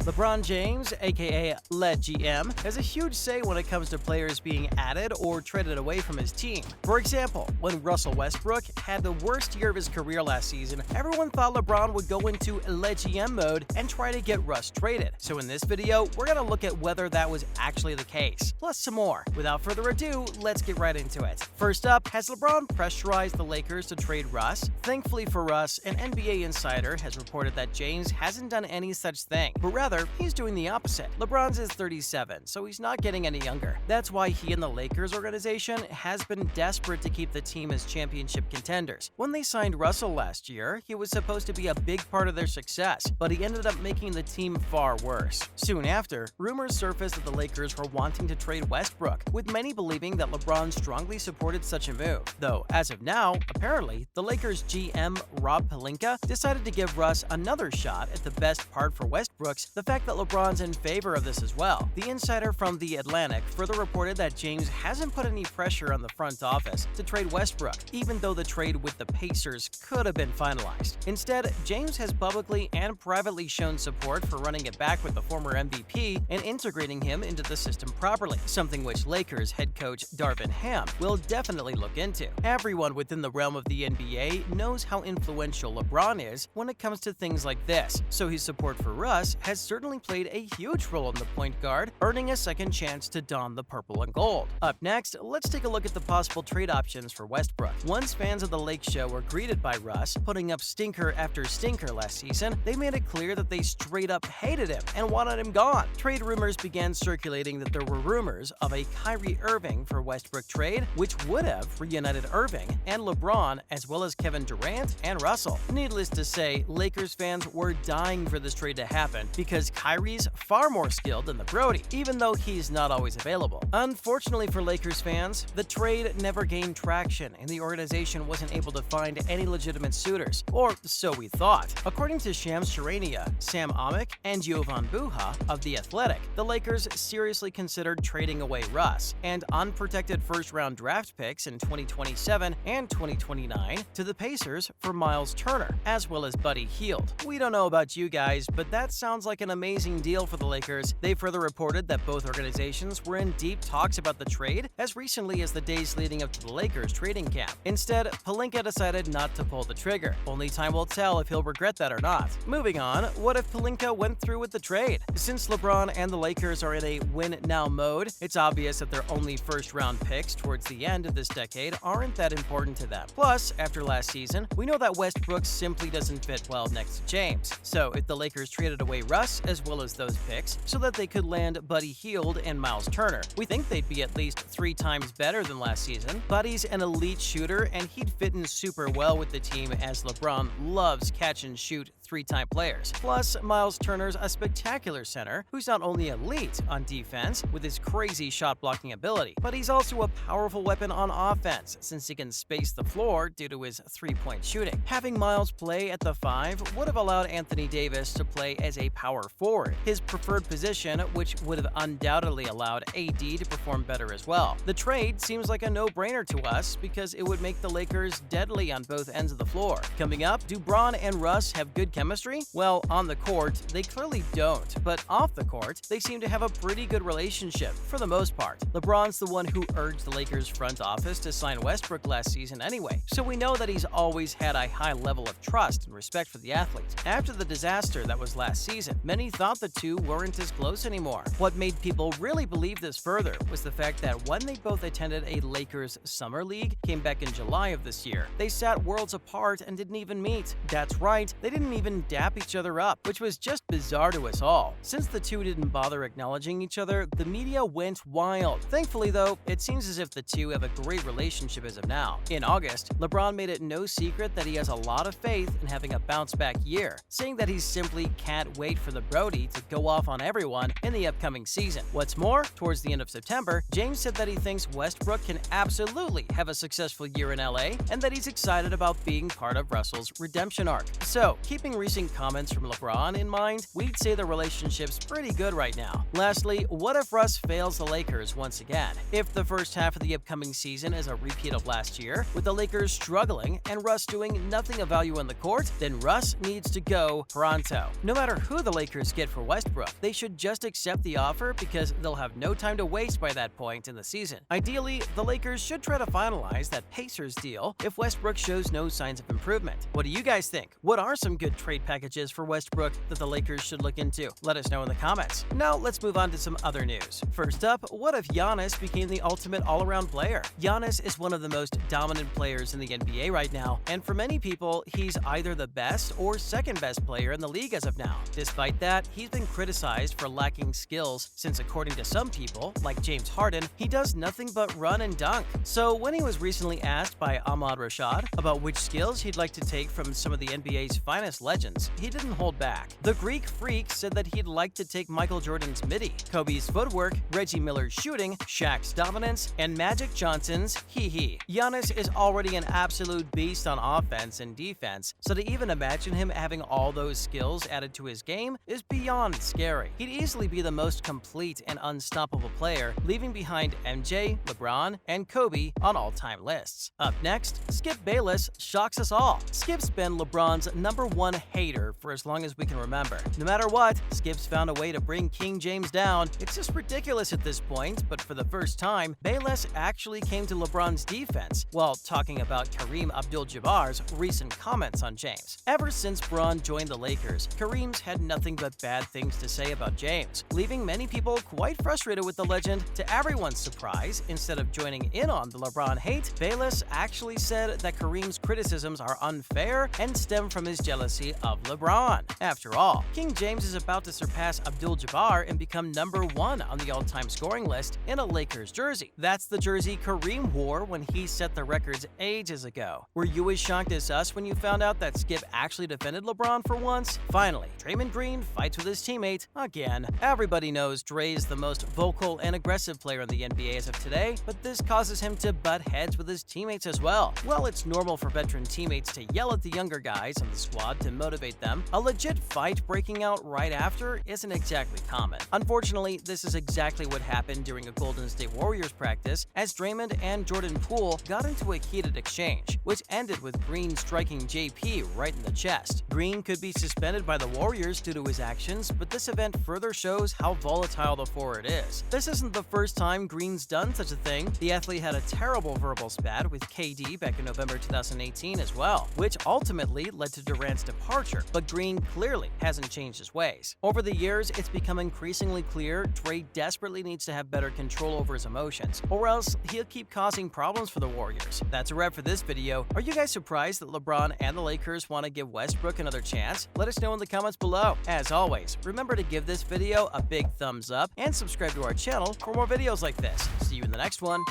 LeBron James, aka LeGM, has a huge say when it comes to players being added or traded away from his team. For example, when Russell Westbrook had the worst year of his career last season, everyone thought LeBron would go into LeGM mode and try to get Russ traded. So in this video, we're going to look at whether that was actually the case, plus some more. Without further ado, let's get right into it. First up, has LeBron pressurized the Lakers to trade Russ? Thankfully for Russ, an NBA insider has reported that James hasn't done any such thing, but rather, he's doing the opposite. LeBron's is 37, so he's not getting any younger. That's why he and the Lakers organization has been desperate to keep the team as championship contenders. When they signed Russell last year, he was supposed to be a big part of their success, but he ended up making the team far worse. Soon after, rumors surfaced that the Lakers were wanting to trade Westbrook, with many believing that LeBron strongly supported such a move. Though, as of now, apparently, the Lakers GM Rob Pelinka decided to give Russ another shot at the best part for Westbrook's the fact that LeBron's in favor of this as well. The insider from The Atlantic further reported that James hasn't put any pressure on the front office to trade Westbrook, even though the trade with the Pacers could have been finalized. Instead, James has publicly and privately shown support for running it back with the former MVP and integrating him into the system properly, something which Lakers head coach Darvin Ham will definitely look into. Everyone within the realm of the NBA knows how influential LeBron is when it comes to things like this, so his support for Russ has certainly played a huge role in the point guard earning a second chance to don the purple and gold. Up next, let's take a look at the possible trade options for Westbrook. Once fans of the Lake Show were greeted by Russ putting up stinker after stinker last season, they made it clear that they straight up hated him and wanted him gone. Trade rumors began circulating that there were rumors of a Kyrie Irving for Westbrook trade, which would have reunited Irving and LeBron as well as Kevin Durant and Russell. Needless to say, Lakers fans were dying for this trade to happen because Kyrie's far more skilled than the Brody, even though he's not always available. Unfortunately for Lakers fans, the trade never gained traction and the organization wasn't able to find any legitimate suitors, or so we thought. According to Shams Charania, Sam Amick, and Jovan Buha of The Athletic, the Lakers seriously considered trading away Russ and unprotected first-round draft picks in 2027 and 2029 to the Pacers for Miles Turner, as well as Buddy Hield. We don't know about you guys, but that sounds like an amazing deal for the Lakers. They further reported that both organizations were in deep talks about the trade as recently as the days leading up to the Lakers trading camp. Instead, Pelinka decided not to pull the trigger. Only time will tell if he'll regret that or not. Moving on, what if Pelinka went through with the trade? Since LeBron and the Lakers are in a win-now mode, it's obvious that their only first-round picks towards the end of this decade aren't that important to them. Plus, after last season, we know that Westbrook simply doesn't fit well next to James. So if the Lakers traded away Russ as well as those picks so that they could land Buddy Hield and Miles Turner, we think they'd be at least 3 times better than last season. Buddy's an elite shooter and he'd fit in super well with the team as LeBron loves catch and shoot 3-time players. Plus, Miles Turner's a spectacular center who's not only elite on defense with his crazy shot-blocking ability, but he's also a powerful weapon on offense since he can space the floor due to his 3-point shooting. Having Miles play at the 5 would have allowed Anthony Davis to play as a power forward, his preferred position, which would have undoubtedly allowed AD to perform better as well. The trade seems like a no-brainer to us because it would make the Lakers deadly on both ends of the floor. Coming up, do Bron and Russ have good chemistry? Well, on the court, they clearly don't, but off the court, they seem to have a pretty good relationship, for the most part. LeBron's the one who urged the Lakers front office to sign Westbrook last season anyway, so we know that he's always had a high level of trust and respect for the athlete. After the disaster that was last season, many thought the two weren't as close anymore. What made people really believe this further was the fact that when they both attended a Lakers Summer League, came back in July of this year, they sat worlds apart and didn't even meet. That's right, they didn't even dap each other up, which was just bizarre to us all. Since the two didn't bother acknowledging each other, the media went wild. Thankfully though, it seems as if the two have a great relationship as of now. In August, LeBron made it no secret that he has a lot of faith in having a bounce-back year, saying that he simply can't wait for the Brody to go off on everyone in the upcoming season. What's more, towards the end of September, James said that he thinks Westbrook can absolutely have a successful year in LA and that he's excited about being part of Russell's redemption arc. So, keeping keeping recent comments from LeBron in mind, we'd say the relationship's pretty good right now. Lastly, what if Russ fails the Lakers once again? If the first half of the upcoming season is a repeat of last year, with the Lakers struggling and Russ doing nothing of value on the court, then Russ needs to go pronto. No matter who the Lakers get for Westbrook, they should just accept the offer because they'll have no time to waste by that point in the season. Ideally, the Lakers should try to finalize that Pacers deal if Westbrook shows no signs of improvement. What do you guys think? What are some good trade packages for Westbrook that the Lakers should look into? Let us know in the comments. Now let's move on to some other news. First up, what if Giannis became the ultimate all-around player? Giannis is one of the most dominant players in the NBA right now, and for many people, he's either the best or second best player in the league as of now. Despite that, he's been criticized for lacking skills since, according to some people, like James Harden, he does nothing but run and dunk. So when he was recently asked by Ahmad Rashad about which skills he'd like to take from some of the NBA's finest legends, he didn't hold back. The Greek Freak said that he'd like to take Michael Jordan's midi, Kobe's footwork, Reggie Miller's shooting, Shaq's dominance, and Magic Johnson's hee-hee. Giannis is already an absolute beast on offense and defense, so to even imagine him having all those skills added to his game is beyond scary. He'd easily be the most complete and unstoppable player, leaving behind MJ, LeBron, and Kobe on all-time lists. Up next, Skip Bayless shocks us all. Skip's been LeBron's #1 hater for as long as we can remember. No matter what, Skip's found a way to bring King James down. It's just ridiculous at this point, but for the first time, Bayless actually came to LeBron's defense while talking about Kareem Abdul-Jabbar's recent comments on James. Ever since Bron joined the Lakers, Kareem's had nothing but bad things to say about James, leaving many people quite frustrated with the legend. To everyone's surprise, instead of joining in on the LeBron hate, Bayless actually said that Kareem's criticisms are unfair and stem from his jealousy of LeBron. After all, King James is about to surpass Abdul-Jabbar and become #1 on the all-time scoring list in a Lakers jersey. That's the jersey Kareem wore when he set the records ages ago. Were you as shocked as us when you found out that Skip actually defended LeBron for once? Finally, Draymond Green fights with his teammate again. Everybody knows Dre is the most vocal and aggressive player in the NBA as of today, but this causes him to butt heads with his teammates as well. While it's normal for veteran teammates to yell at the younger guys in the squad to motivate them, a legit fight breaking out right after isn't exactly common. Unfortunately, this is exactly what happened during a Golden State Warriors practice as Draymond and Jordan Poole got into a heated exchange, which ended with Green striking JP right in the chest. Green could be suspended by the Warriors due to his actions, but this event further shows how volatile the forward is. This isn't the first time Green's done such a thing. The athlete had a terrible verbal spat with KD back in November 2018 as well, which ultimately led to Durant's departure, but Green clearly hasn't changed his ways. Over the years, it's become increasingly clear Dre desperately needs to have better control over his emotions, or else he'll keep causing problems for the Warriors. That's a wrap for this video. Are you guys surprised that LeBron and the Lakers want to give Westbrook another chance? Let us know in the comments below. As always, remember to give this video a big thumbs up and subscribe to our channel for more videos like this. See you in the next one.